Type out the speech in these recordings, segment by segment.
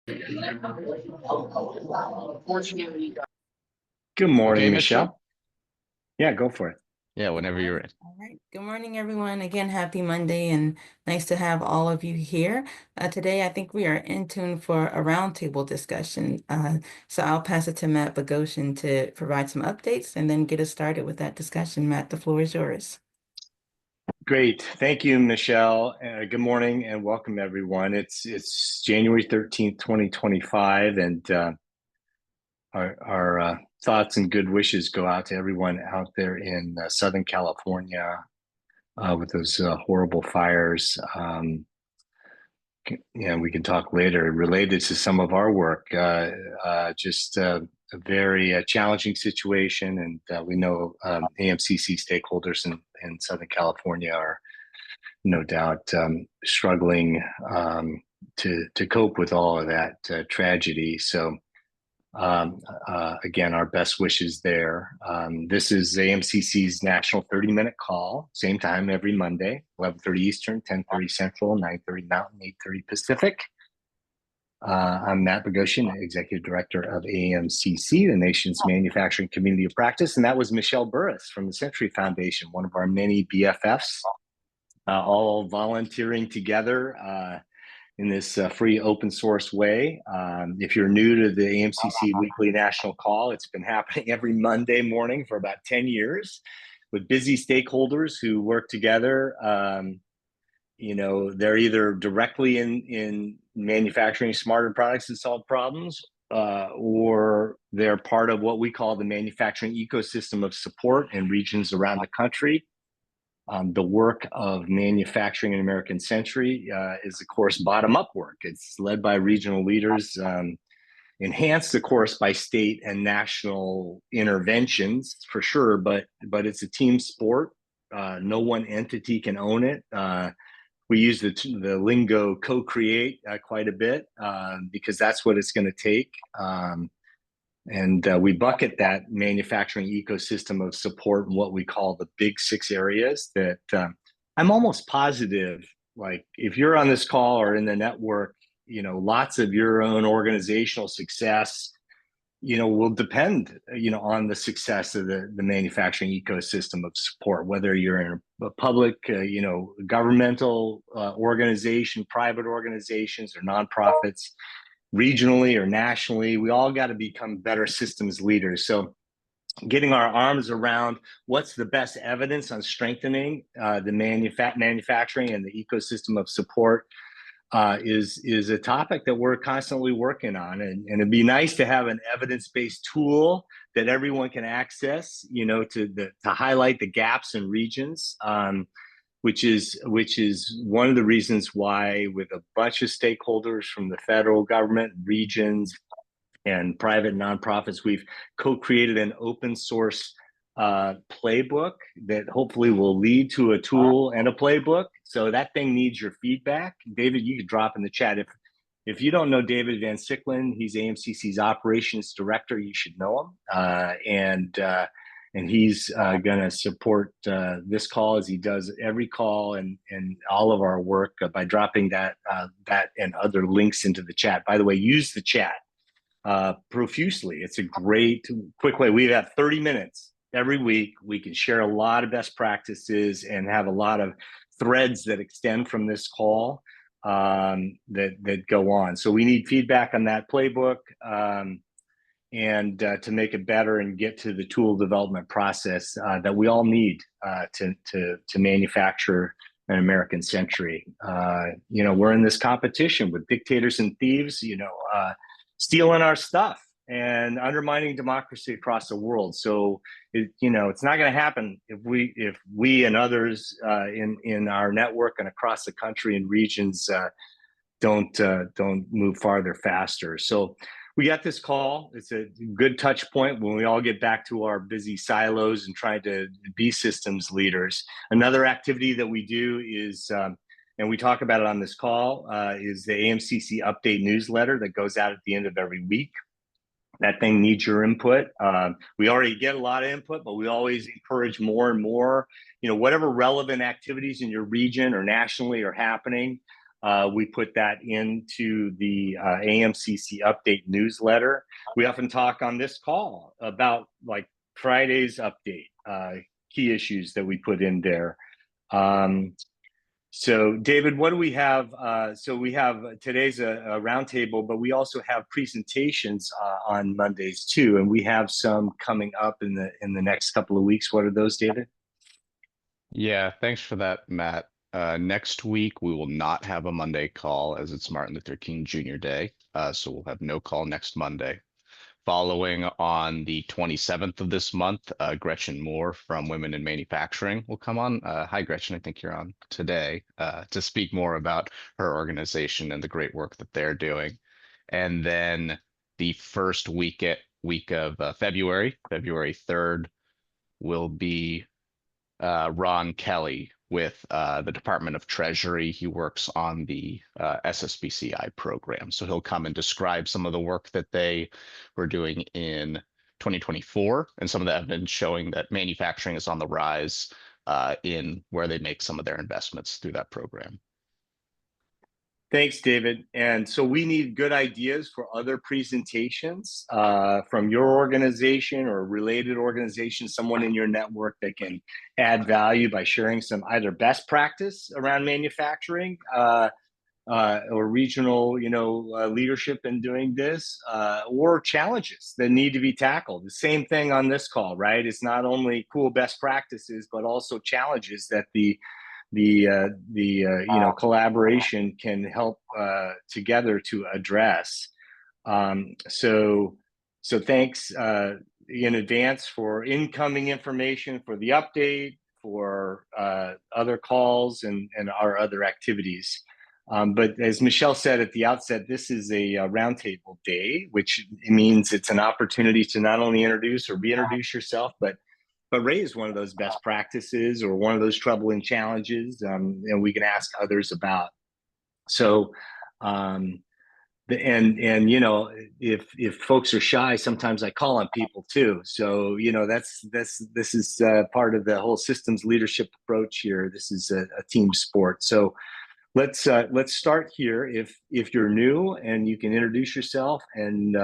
Good Okay, morning, Michelle? Michelle. Yeah, go for it. Yeah, whenever you're ready. All right. Good morning, everyone. Again, happy Monday, and nice to have all of you here. Today, I think we are in tune for a roundtable discussion. So I'll pass it to Matt Bogosian to provide some updates and then get us started with that discussion. Matt, the floor is yours. Great. Thank you, Michelle. Good morning and welcome, everyone. It's January 13th, 2025, and our thoughts and good wishes go out to everyone out there in Southern California with those horrible fires. We can talk later related to some of our work. Just a very challenging situation, and we know AMCC stakeholders in Southern California are no doubt struggling to cope with all of that tragedy. So again, our best wishes there. This is AMCC's National 30-minute call, same time every Monday, 11:30 Eastern, 10:30 Central, 9:30 Mountain, 8:30 Pacific. I'm Matt Bogosian, Executive Director of AMCC, the nation's manufacturing community of practice, and that was Michelle Burris from the Century Foundation, one of our many BFFs, all volunteering together in this free open source way. If you're new to the AMCC weekly national call, it's been happening every Monday morning for about 10 years with busy stakeholders who work together. They're either directly in manufacturing smarter products that solve problems, or they're part of what we call the manufacturing ecosystem of support in regions around the country. The work of manufacturing in American Century is, of course, bottom-up work. It's led by regional leaders, enhanced, of course, by state and national interventions, for sure, but it's a team sport. No one entity can own it. We use the lingo co-create quite a bit because that's what it's going to take. And we bucket that manufacturing ecosystem of support in what we call the big 6 areas that I'm almost positive, like if you're on this call or in the network, lots of your own organizational success, will depend, on the success of the manufacturing ecosystem of support, whether you're in a public, governmental organization, private organizations, or nonprofits, regionally or nationally. We all got to become better systems leaders. So getting our arms around what's the best evidence on strengthening the manufacturing and the ecosystem of support is a topic that we're constantly working on. And it'd be nice to have an evidence-based tool that everyone can access, to highlight the gaps in regions. Which is one of the reasons why, with a bunch of stakeholders from the federal government, regions, and private nonprofits, we've co-created an open source playbook that hopefully will lead to a tool and a playbook. So that thing needs your feedback. David, you could drop in the chat. If you don't know David Van Sicklen, he's AMCC's operations director. You should know him. And he's going to support this call as he does every call and all of our work by dropping that and other links into the chat. By the way, use the chat profusely. It's a great quick way. We have 30 minutes every week. We can share a lot of best practices and have a lot of threads that extend from this call that go on. So we need feedback on that playbook. And to make it better and get to the tool development process that we all need to manufacture an American century. We're in this competition with dictators and thieves, stealing our stuff and undermining democracy across the world. So, it's not going to happen if we and others in our network and across the country and regions don't move farther faster. So we got this call. It's a good touch point when we all get back to our busy silos and trying to be systems leaders. Another activity that we do is, and we talk about it on this call, is the AMCC update newsletter that goes out at the end of every week. That thing needs your input. We already get a lot of input, but we always encourage more and more, whatever relevant activities in your region or nationally are happening. We put that into the AMCC update newsletter. We often talk on this call about like Friday's update, key issues that we put in there. So David, what do we have? So we have today's a roundtable, but we also have presentations on Mondays too, and we have some coming up in the next couple of weeks. What are those, David? Yeah, thanks for that, Matt. Next week, we will not have a Monday call as it's Martin Luther King Jr. Day. So we'll have no call next Monday. Following on the 27th of this month, Gretchen Moore from Women in Manufacturing will come on. Hi, Gretchen. I think you're on today to speak more about her organization and the great work that they're doing. And then the first week of February, February 3rd, will be Ron Kelly with the Department of Treasury. He works on the SSBCI program. So he'll come and describe some of the work that they were doing in 2024 and some of the evidence showing that manufacturing is on the rise in where they make some of their investments through that program. Thanks, David. And so we need good ideas for other presentations from your organization or related organization, someone in your network that can add value by sharing some either best practice around manufacturing or regional, leadership in doing this, or challenges that need to be tackled. The same thing on this call, right? It's not only cool best practices, but also challenges that the collaboration can help together to address. So thanks in advance for incoming information, for the update, for other calls and our other activities. But as Michelle said at the outset, this is a roundtable day, which means it's an opportunity to not only introduce or reintroduce yourself, but raise one of those best practices or one of those troubling challenges, and we can ask others about. So, if folks are shy, sometimes I call on people too. So this is part of the whole systems leadership approach here. This is a team sport. So let's start here. If you're new, and you can introduce yourself and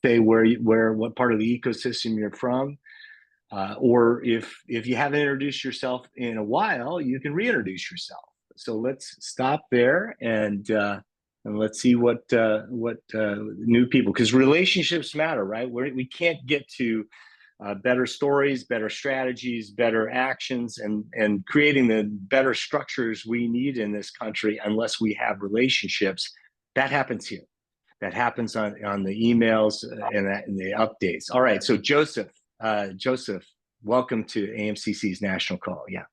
say what part of the ecosystem you're from. Or if you haven't introduced yourself in a while, you can reintroduce yourself. So let's stop there and let's see what new people, because relationships matter, right? We can't get to better stories, better strategies, better actions, and creating the better structures we need in this country unless we have relationships. That happens here. That happens on the emails and the updates. All right, so Joseph, welcome to AMCC's national call. Yeah.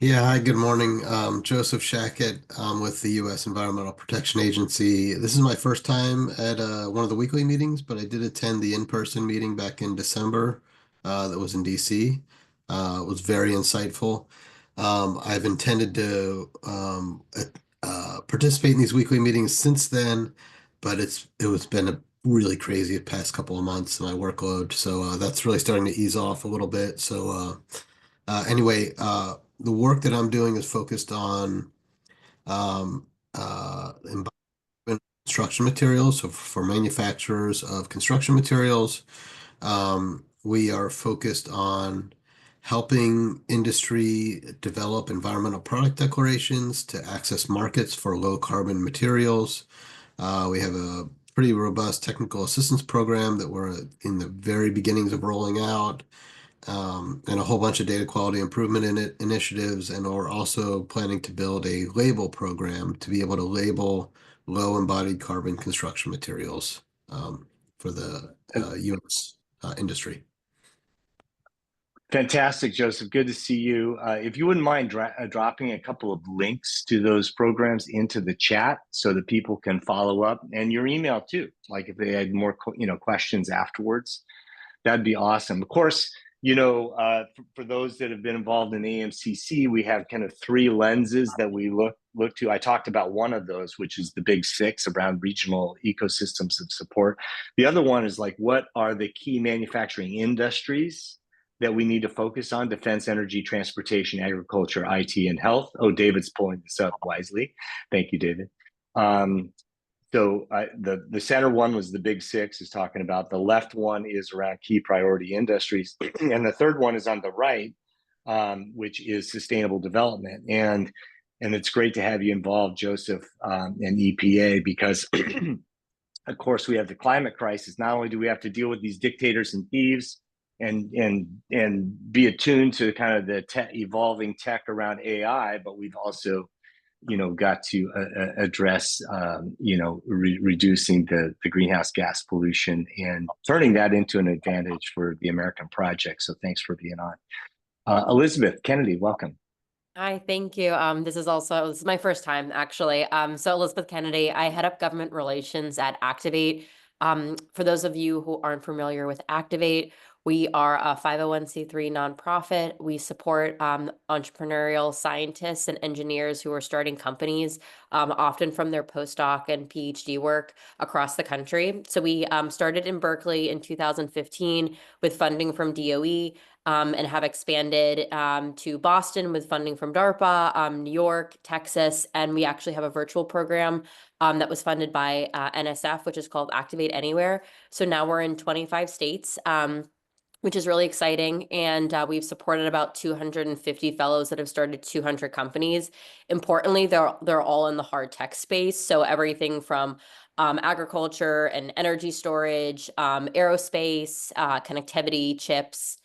Yeah, hi, good morning. Joseph Shackett with the U.S. Environmental Protection Agency. This is my first time at one of the weekly meetings, but I did attend the in-person meeting back in December that was in D.C. It was very insightful. I've intended to participate in these weekly meetings since then, but it been a really crazy past couple of months, my workload. So that's really starting to ease off a little bit. So anyway, the work that I'm doing is focused on construction materials. So for manufacturers of construction materials, we are focused on helping industry develop environmental product declarations to access markets for low carbon materials. We have a pretty robust technical assistance program that we're in the very beginnings of rolling out, and a whole bunch of data quality improvement initiatives. And we're also planning to build a label program to be able to label low embodied carbon construction materials for the U.S. Industry. Fantastic, Joseph. Good to see you. If you wouldn't mind dropping a couple of links to those programs into the chat so that people can follow up, and your email too. Like if they had more, questions afterwards, that'd be awesome. Of course, for those that have been involved in AMCC, we have kind of three lenses that we look to. I talked about one of those, which is the big six around regional ecosystems of support. The other one is like, what are the key manufacturing industries that we need to focus on: defense, energy, transportation, agriculture, IT, and health. Oh, David's pulling this up wisely. Thank you, David. So the center one was the big six, is talking about. The left one is around key priority industries. And the third one is on the right, which is sustainable development. And it's great to have you involved, Joseph, and EPA, because of course we have the climate crisis. Not only do we have to deal with these dictators and thieves and be attuned to kind of the evolving tech around AI, but we've also got to address, reducing the greenhouse gas pollution and turning that into an advantage for the American project. So thanks for being on. Elizabeth Kennedy, welcome. Hi, thank you. This is my first time, actually. So Elizabeth Kennedy, I head up government relations at Activate. For those of you who aren't familiar with Activate, we are a 501c3 nonprofit. We support entrepreneurial scientists and engineers who are starting companies, often from their postdoc and PhD work across the country. So we started in Berkeley in 2015 with funding from DOE. And have expanded to Boston with funding from DARPA, New York, Texas, and we actually have a virtual program that was funded by NSF, which is called Activate Anywhere. So now we're in 25 states. Which is really exciting. And we've supported about 250 fellows that have started 200 companies. Importantly, they're all in the hard tech space. So everything from agriculture and energy storage, aerospace, connectivity, chips.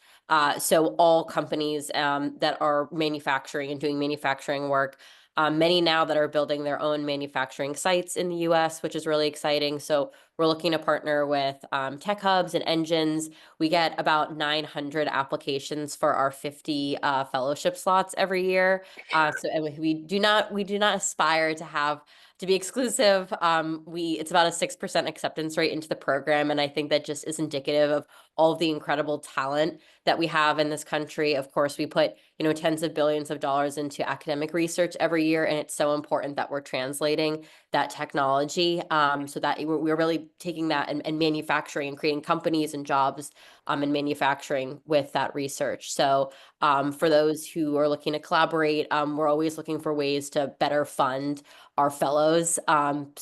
So all companies that are manufacturing and doing manufacturing work. Many now that are building their own manufacturing sites in the US, which is really exciting. So we're looking to partner with tech hubs and engines. We get about 900 applications for our 50 fellowship slots every year. And we do not aspire to be exclusive. It's about a 6% acceptance rate into the program. And I think that just is indicative of all of the incredible talent that we have in this country. Of course, we put, tens of billions of dollars into academic research every year. And it's so important that we're translating that technology so that we're really taking that and manufacturing and creating companies and jobs in manufacturing with that research. So for those who are looking to collaborate, we're always looking for ways to better fund our fellows, and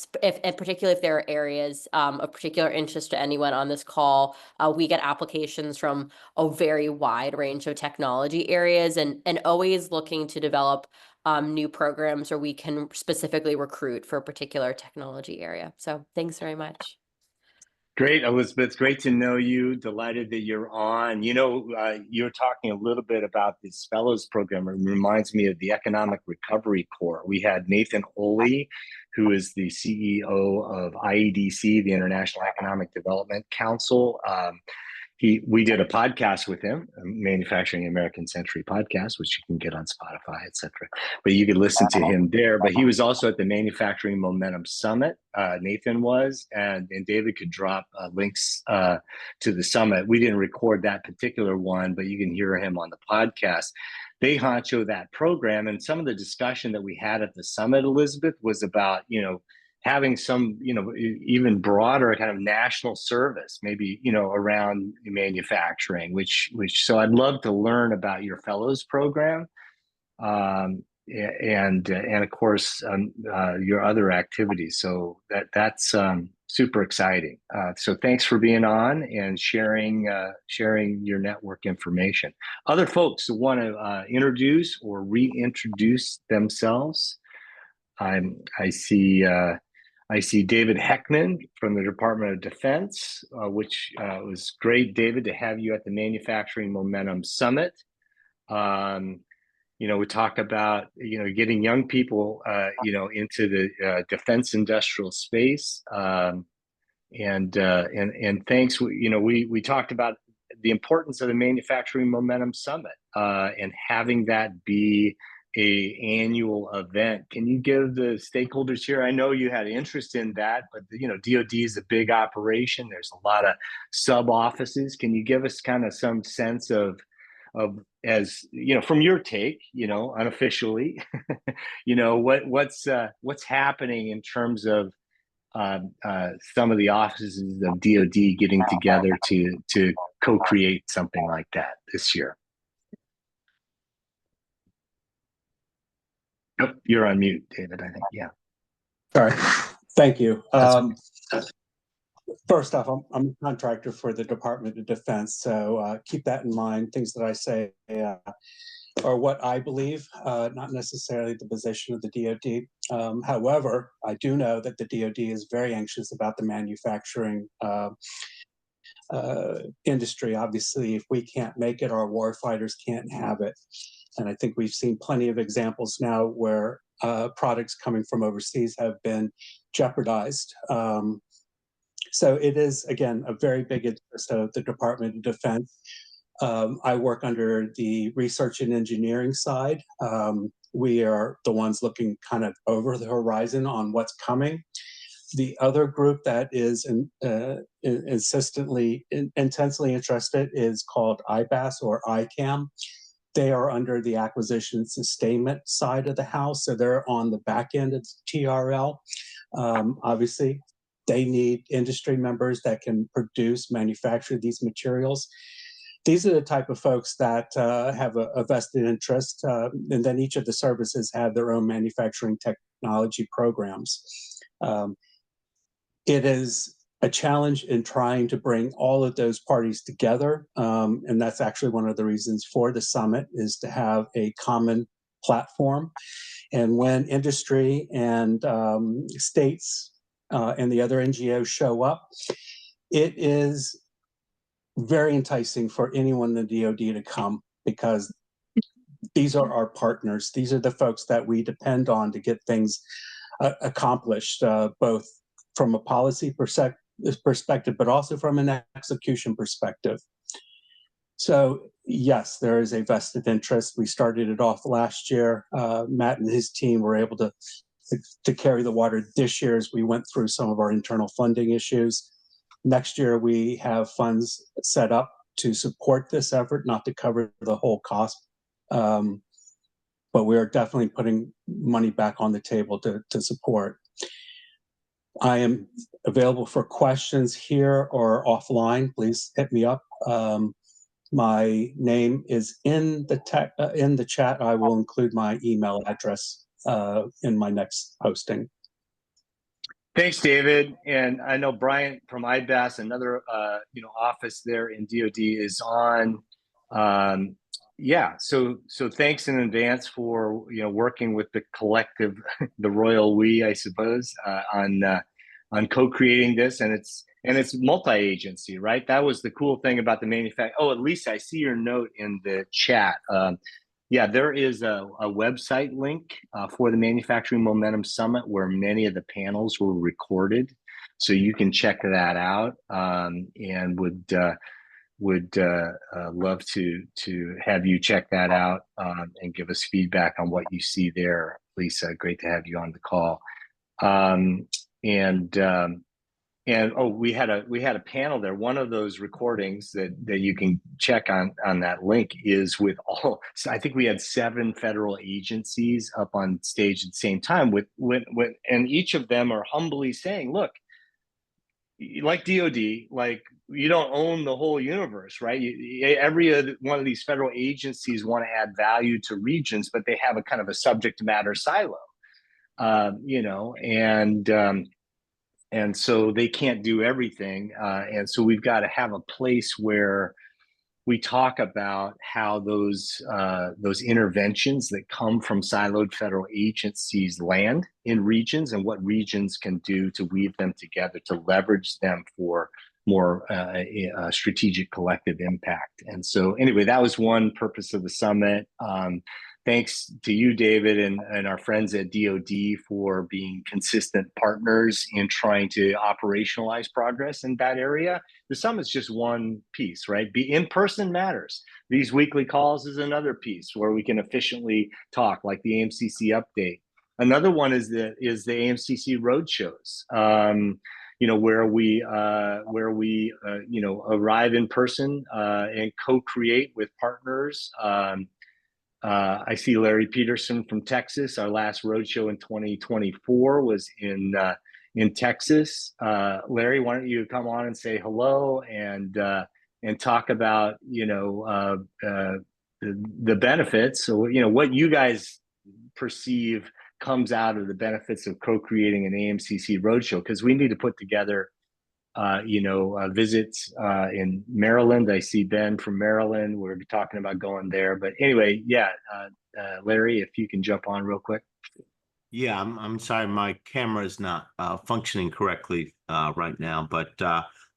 particularly if there are areas of particular interest to anyone on this call. We get applications from a very wide range of technology areas and always looking to develop new programs where we can specifically recruit for a particular technology area. So thanks very much. Great, Elizabeth. Great to know you. Delighted that you're on. You're talking a little bit about this fellows program. It reminds me of the Economic Recovery Corps. We had Nathan Oley, who is the CEO of IEDC, the International Economic Development Council. We did a podcast with him, a Manufacturing American Century podcast, which you can get on Spotify, etc. But you could listen to him there. But he was also at the Manufacturing Momentum Summit. Nathan was, and David could drop links to the summit. We didn't record that particular one, but you can hear him on the podcast. They honcho that program, and some of the discussion that we had at the summit, Elizabeth, was about having some, even broader kind of national service, maybe, around manufacturing, which, so I'd love to learn about your fellows program. And of course, your other activities. So that's super exciting. So thanks for being on and sharing your network information. Other folks who want to introduce or reintroduce themselves. I see David Heckman from the Department of Defense, which was great, David, to have you at the Manufacturing Momentum Summit. We talk about, getting young people, into the defense industrial space. And thanks, we talked about the importance of the Manufacturing Momentum Summit and having that be a annual event. Can you give the stakeholders here? I know you had interest in that, but DoD is a big operation. There's a lot of sub offices. Can you give us kind of some sense of as from your take, unofficially, what's happening in terms of some of the offices of DoD getting together to co-create something like that this year. Oh, you're on mute, David, I think. Yeah. Sorry. Thank you. That's First off, I'm a contractor for the Department of Defense, so keep that in mind. Things that I say are what I believe, not necessarily the position of the DoD. However, I do know that the DoD is very anxious about the manufacturing industry. Obviously, if we can't make it, our warfighters can't have it. And I think we've seen plenty of examples now where products coming from overseas have been jeopardized. So it is, again, a very big interest of the Department of Defense. I work under the research and engineering side. We are the ones looking kind of over the horizon on what's coming. The other group that is intensely interested is called IBAS or ICAM. They are under the acquisition and sustainment side of the house, so they're on the back end of TRL. Obviously, they need industry members that can produce, manufacture these materials. These are the type of folks that have a vested interest, and then each of the services have their own manufacturing technology programs. It is a challenge in trying to bring all of those parties together, and that's actually one of the reasons for the summit, is to have a common platform. And when industry and states and the other NGOs show up, it is very enticing for anyone in the DoD to come, because these are our partners. These are the folks that we depend on to get things accomplished, both from a policy perspective, but also from an execution perspective. So yes, there is a vested interest. We started it off last year. Matt and his team were able to carry the water this year as we went through some of our internal funding issues. Next year, we have funds set up to support this effort, not to cover the whole cost. But we are definitely putting money back on the table to support. I am available for questions here or offline. Please hit me up. My name is in the chat. I will include my email address in my next posting. Thanks, David. And I know Brian from IBAS, another office there in DoD, is on. So thanks in advance for working with the collective, the royal we, I suppose, on co-creating this, and it's multi-agency, right? That was the cool thing about the manufacturing. Oh, at least I see your note in the chat. Yeah, there is a website link for the Manufacturing Momentum Summit where many of the panels were recorded, so you can check that out, and would love to have you check that out and give us feedback on what you see there. Lisa, great to have you on the call. We had a panel there. One of those recordings that you can check on that link is with all. So I think we had 7 federal agencies up on stage at the same time and each of them are humbly saying, "Look, like DoD, like you don't own the whole universe, right? Every one of these federal agencies want to add value to regions, but they have a kind of a subject matter silo, and so they can't do everything. And so we've got to have a place where we talk about how those interventions that come from siloed federal agencies land in regions, and what regions can do to weave them together to leverage them for more strategic collective impact. And so anyway, that was one purpose of the summit. Thanks to you, David, and our friends at DoD for being consistent partners in trying to operationalize progress in that area. The summit's just one piece, right? In-person matters. These weekly calls is another piece where we can efficiently talk, like the AMCC update. Another one is the AMCC roadshows, where we arrive in person and co-create with partners. I see Larry Peterson from Texas. Our last roadshow in 2024 was in Texas. Larry, why don't you come on and say hello and and talk about, the benefits. So, what you guys perceive comes out of the benefits of co-creating an AMCC roadshow, because we need to put together visits in Maryland. I see Ben from Maryland. We're talking about going there. But anyway, yeah, Larry, if you can jump on real quick. Yeah, I'm sorry, my camera is not functioning correctly right now, but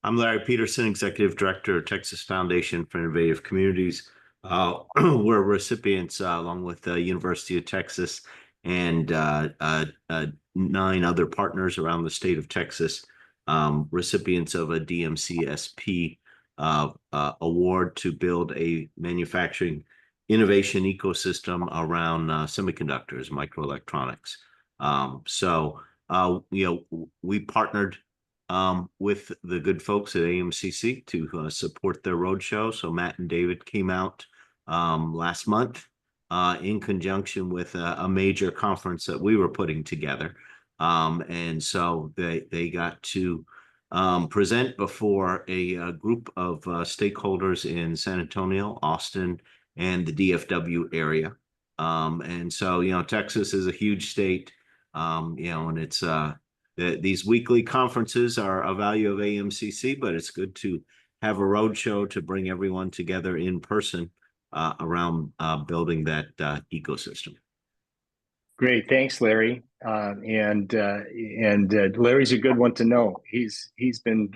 I'm Larry Peterson, Executive Director of Texas Foundation for Innovative Communities. We're recipients, along with the University of Texas and 9 other partners around the state of Texas, recipients of a DMCSP award to build a manufacturing innovation ecosystem around semiconductors, microelectronics. We partnered with the good folks at AMCC to support their roadshow. So Matt and David came out last month in conjunction with a major conference that we were putting together. And so they got to present before a group of stakeholders in San Antonio, Austin, and the DFW area. And so, Texas is a huge state, and it's these weekly conferences are a value of AMCC, but it's good to have a roadshow to bring everyone together in person around building that ecosystem. Great, thanks, Larry. And Larry's a good one to know. He's been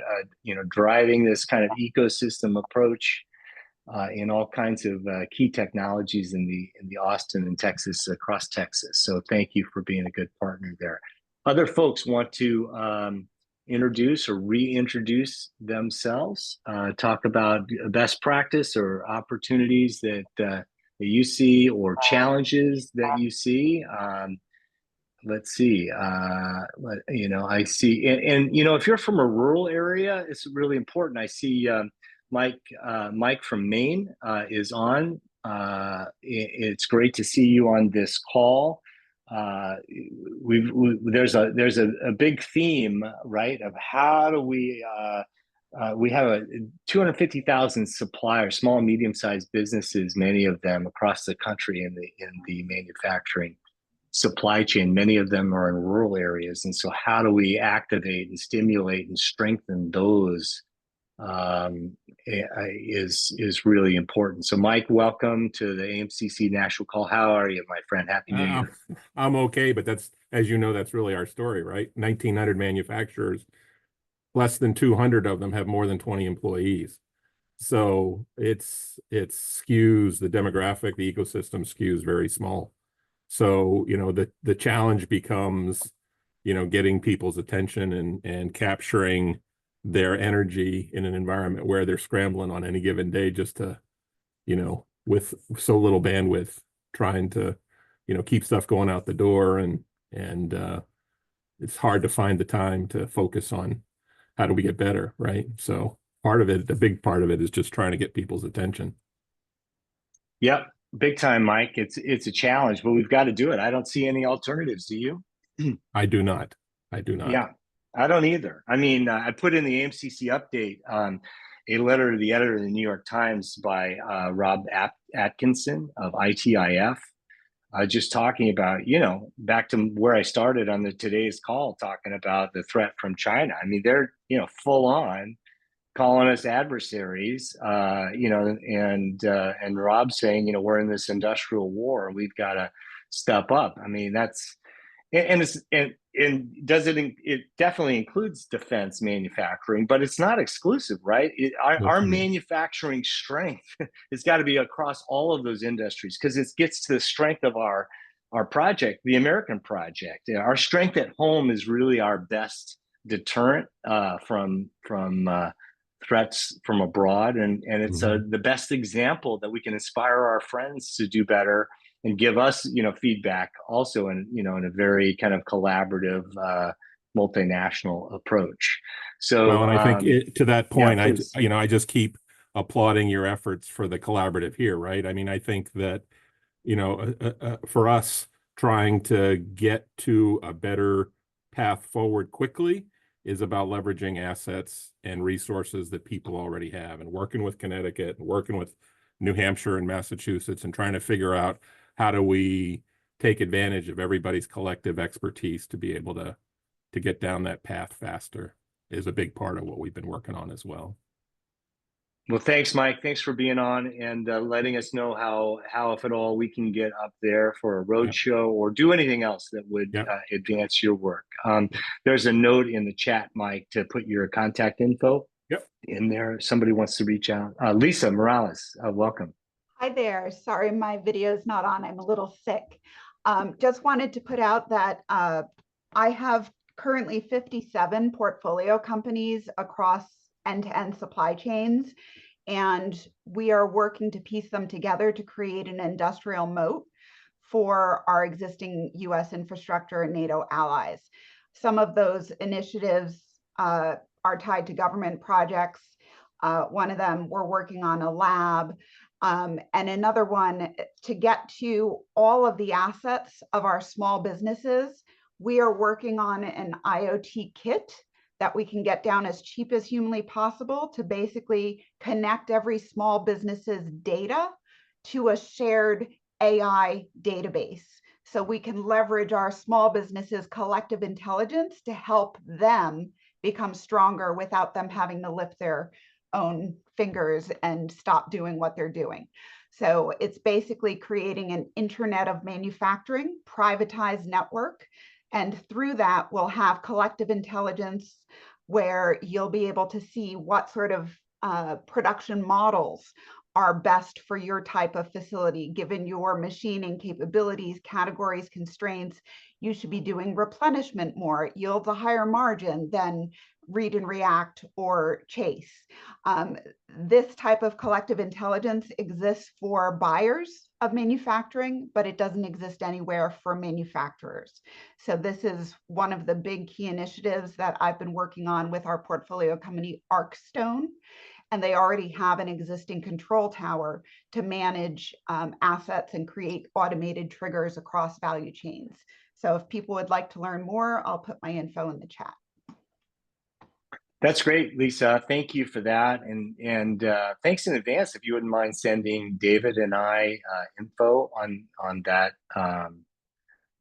driving this kind of ecosystem approach in all kinds of key technologies in the Austin and Texas, across Texas. So thank you for being a good partner there. Other folks want to introduce or reintroduce themselves, talk about best practice or opportunities that you see, or challenges that you see. Let's see. I see, and if you're from a rural area, it's really important. I see Mike from Maine is on. It's great to see you on this call. There's a big theme, right, of how do we have 250,000 suppliers, small and medium-sized businesses, many of them across the country in the manufacturing supply chain. Many of them are in rural areas, and so how do we activate and stimulate and strengthen those is really important. So Mike, welcome to the AMCC National Call. How are you, my friend? Happy New Year. I'm okay, but that's, as you know, that's really our story, right? 1,900 manufacturers, less than 200 of them have more than 20 employees. So it skews the demographic, the ecosystem skews very small. So, the challenge becomes, getting people's attention and capturing their energy in an environment where they're scrambling on any given day just to, with so little bandwidth, trying to, keep stuff going out the door. And it's hard to find the time to focus on how do we get better, right? So part of it, the big part of it, is just trying to get people's attention. Yep, big time, Mike. It's a challenge, but we've got to do it. I don't see any alternatives. Do you? I do not. Yeah, I don't either. I mean, I put in the AMCC update a letter to the editor of the New York Times by Rob Atkinson of ITIF, just talking about, back to where I started on today's call, talking about the threat from China. I mean, they're, full on calling us adversaries, and Rob saying, we're in this industrial war, we've got to step up. I mean, that's, and it definitely includes defense manufacturing, but it's not exclusive, right? Our manufacturing strength has got to be across all of those industries, because it gets to the strength of our project, the American project. Our strength at home is really our best deterrent from threats from abroad, and it's the best example that we can inspire our friends to do better and give us, feedback also in a very kind of collaborative, multinational approach. So, well, and I think to that point, yeah, I just keep applauding your efforts for the collaborative here, right? I mean, I think that, for us trying to get to a better path forward quickly is about leveraging assets and resources that people already have, and working with Connecticut and working with New Hampshire and Massachusetts and trying to figure out how do we take advantage of everybody's collective expertise to be able to get down that path faster is a big part of what we've been working on as well. Well, thanks, Mike. Thanks for being on and letting us know how, if at all, we can get up there for a road show or do anything else that would advance your work. There's a note in the chat, Mike, to put your contact info in there. Somebody wants to reach out. Lisa Morales, welcome. Hi there. Sorry, my video is not on. I'm a little sick. Just wanted to put out that I have currently 57 portfolio companies across end-to-end supply chains, and we are working to piece them together to create an industrial moat for our existing US infrastructure and NATO allies. Some of those initiatives are tied to government projects. One of them, we're working on a lab, and another one to get to all of the assets of our small businesses. We are working on an IoT kit that we can get down as cheap as humanly possible to basically connect every small business's data to a shared AI database. So we can leverage our small businesses' collective intelligence to help them become stronger without them having to lift their own fingers and stop doing what they're doing. So it's basically creating an internet of manufacturing, privatized network. And through that, we'll have collective intelligence where you'll be able to see what sort of production models are best for your type of facility, given your machining capabilities, categories, constraints. You should be doing replenishment more. It yields a higher margin than read and react or chase. This type of collective intelligence exists for buyers of manufacturing, but it doesn't exist anywhere for manufacturers. So this is one of the big key initiatives that I've been working on with our portfolio company, Arcstone. And they already have an existing control tower to manage assets and create automated triggers across value chains. So if people would like to learn more, I'll put my info in the chat. That's great, Lisa. Thank you for that. And thanks in advance if you wouldn't mind sending David and I info on that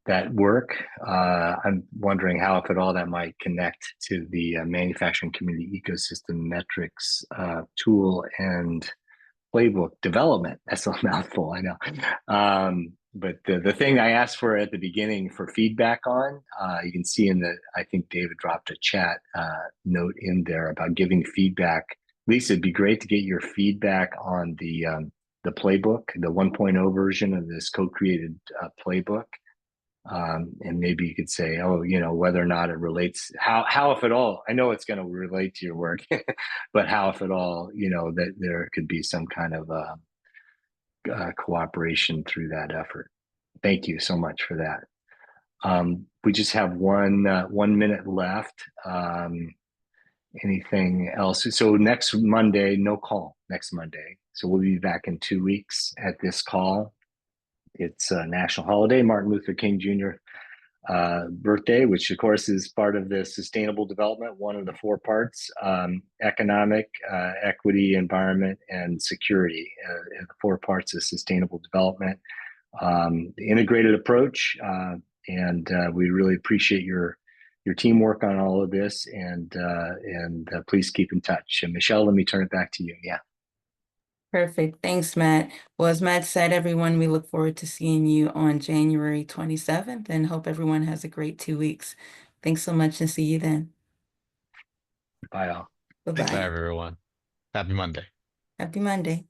that work. I'm wondering how, if at all, that might connect to the manufacturing community ecosystem metrics tool and playbook development. That's a mouthful, I know. But the thing I asked for at the beginning for feedback on, you can see in the, I think David dropped a chat note in there about giving feedback. Lisa, it'd be great to get your feedback on the playbook, the 1.0 version of this co-created playbook. And maybe you could say, oh, you know, whether or not it relates, how if at all, I know it's going to relate to your work, but how if at all, you know, that there could be some kind of cooperation through that effort. Thank you so much for that. We just have 1 minute left. Anything else? So next Monday, no call next Monday. So we'll be back in 2 weeks at this call. It's a national holiday, Martin Luther King Jr. Birthday, which of course is part of the sustainable development, one of the 4 parts: economic, equity, environment, and security. The 4 parts of sustainable development. The integrated approach, and we really appreciate your teamwork on all of this. And please keep in touch. And Michelle, let me turn it back to you. Yeah. Perfect. Thanks, Matt. Well, as Matt said, everyone, we look forward to seeing you on January 27th and hope everyone has a great 2 weeks. Thanks so much and see you then. Bye all. Bye-bye. Bye, everyone. Happy Monday. Happy Monday.